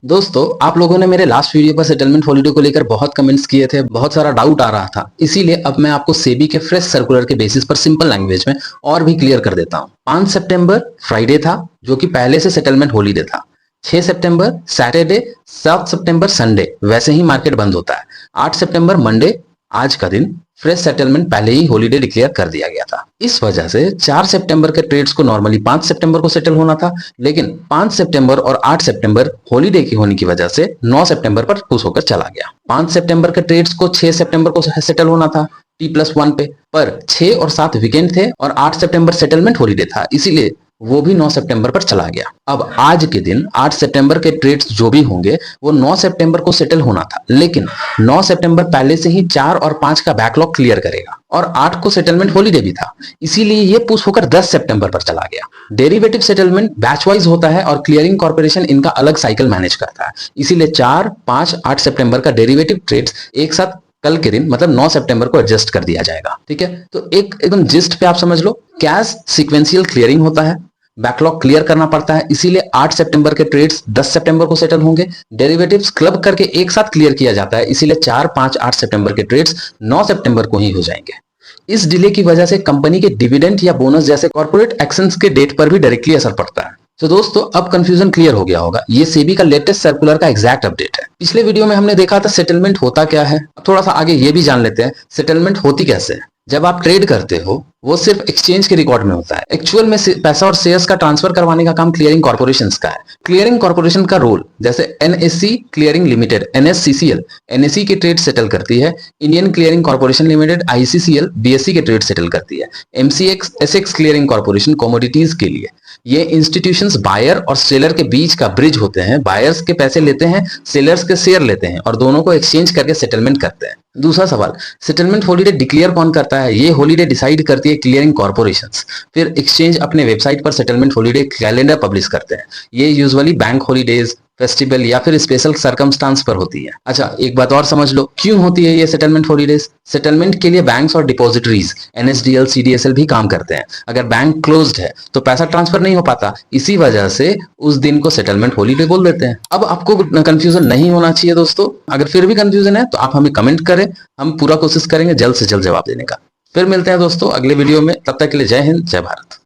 दोस्तों, आप लोगों ने मेरे लास्ट वीडियो पर सेटलमेंट हॉलिडे को लेकर बहुत कमेंट्स किए थे, बहुत सारा डाउट आ रहा था। इसीलिए अब मैं आपको सेबी के फ्रेश सर्कुलर के बेसिस पर सिंपल लैंग्वेज में और भी क्लियर कर देता हूँ। 5 सितंबर फ्राइडे था, जो कि पहले से सेटलमेंट हॉलिडे था। 6 सितंबर सैटरडे, 7 सितंबर संडे वैसे ही मार्केट बंद होता है। 8 सितंबर मंडे, आज का दिन फ्रेश सेटलमेंट पहले ही हॉलिडे डिक्लेयर कर दिया गया था। इस वजह से 4 सितंबर के ट्रेड्स को नॉर्मली 5 सितंबर को सेटल होना था, लेकिन 5 सितंबर और 8 सितंबर हॉलिडे की होने की वजह से 9 सितंबर पर पुश होकर चला गया। 5 सितंबर के ट्रेड्स को 6 सितंबर को सेटल होना था T+1 पे, पर 6 और 7 वीकेंड थे और 8 सितंबर सेटलमेंट हॉलिडे था, इसीलिए वो भी 9 सितंबर पर चला गया। अब आज के दिन 8 सितंबर के ट्रेड्स जो भी होंगे वो 9 सितंबर को सेटल होना था, लेकिन 9 सितंबर पहले से ही 4 और 5 का बैकलॉग क्लियर करेगा और 8 को सेटलमेंट हॉलिडे भी था, इसीलिए ये पुश होकर 10 सितंबर पर चला गया। डेरिवेटिव सेटलमेंट बैच वाइज होता है और क्लियरिंग कॉर्पोरेशन इनका अलग साइकिल मैनेज करता है, इसीलिए 4, 5, 8 सितंबर का डेरिवेटिव ट्रेड्स एक साथ कल के दिन मतलब 9 सितंबर को एडजस्ट कर दिया जाएगा। ठीक है, तो एकदम जिस्ट पे आप समझ लो, कैश सीक्वेंशियल क्लियरिंग होता है, बैकलॉग क्लियर करना पड़ता है, इसीलिए 8 सितंबर के ट्रेड्स 10 सितंबर को सेटल होंगे। डेरिवेटिव्स क्लब करके एक साथ क्लियर किया जाता है, इसीलिए 4, 5, 8 सितंबर के ट्रेड्स 9 सितंबर को ही हो जाएंगे। इस डिले की वजह से कंपनी के डिविडेंड या बोनस जैसे कॉर्पोरेट एक्शंस के डेट पर भी डायरेक्टली असर पड़ता है। तो दोस्तों, अब कंफ्यूजन क्लियर हो गया होगा। ये सेबी का लेटेस्ट सर्कुलर का एग्जैक्ट अपडेट है। पिछले वीडियो में हमने देखा था सेटलमेंट होता क्या है, अब थोड़ा सा आगे ये भी जान लेते हैं सेटलमेंट होती कैसे है। जब आप ट्रेड करते हो वो सिर्फ एक्सचेंज के रिकॉर्ड में होता है, एक्चुअल में पैसा और शेयर्स का ट्रांसफर करवाने का काम क्लियरिंग कॉर्पोरेशन का है। क्लियरिंग कॉर्पोरेशन का रोल जैसे NSC clearing limited NSCCL NSC के ट्रेड सेटल करती है, Indian clearing corporation limited ICCL BSC के ट्रेड सेटल करती है, MCX SX clearing corporation commodities के लिए। ये इंस्टीट्यूशंस बायर और सेलर के बीच का ब्रिज होते हैं। बायर्स के पैसे लेते हैं, सेलर्स के शेयर लेते हैं और दोनों को एक्सचेंज करके सेटलमेंट करते हैं। दूसरा सवाल, सेटलमेंट हॉलिडे डिक्लेयर कौन करता है? ये हॉलिडे डिसाइड करती है क्लियरिंग कॉर्पोरेशंस। फिर एक्सचेंज अपने वेबसाइट पर सेटलमेंट हॉलिडे कैलेंडर पब्लिश करते हैं। ये यूजुअली बैंक हॉलिडेज, फेस्टिवल या फिर स्पेशल सर्कमस्टांस पर होती है। अच्छा, एक बात और समझ लो, क्यों होती है ये सेटलमेंट हॉलिडेज? सेटलमेंट के लिए बैंक्स और डिपॉजिटरीज एनएसडीएल सीडीएसएल भी काम करते हैं। अगर बैंक क्लोज्ड है तो पैसा ट्रांसफर नहीं हो पाता, इसी वजह से उस दिन को सेटलमेंट हॉलिडे बोल देते हैं। अब आपको कंफ्यूजन नहीं होना चाहिए दोस्तों। अगर फिर भी कंफ्यूजन है तो आप हमें कमेंट करें, हम पूरा कोशिश करेंगे जल्द से जल्द जवाब देने का। फिर मिलते हैं दोस्तों अगले वीडियो में, तब तक के लिए जय हिंद, जय भारत।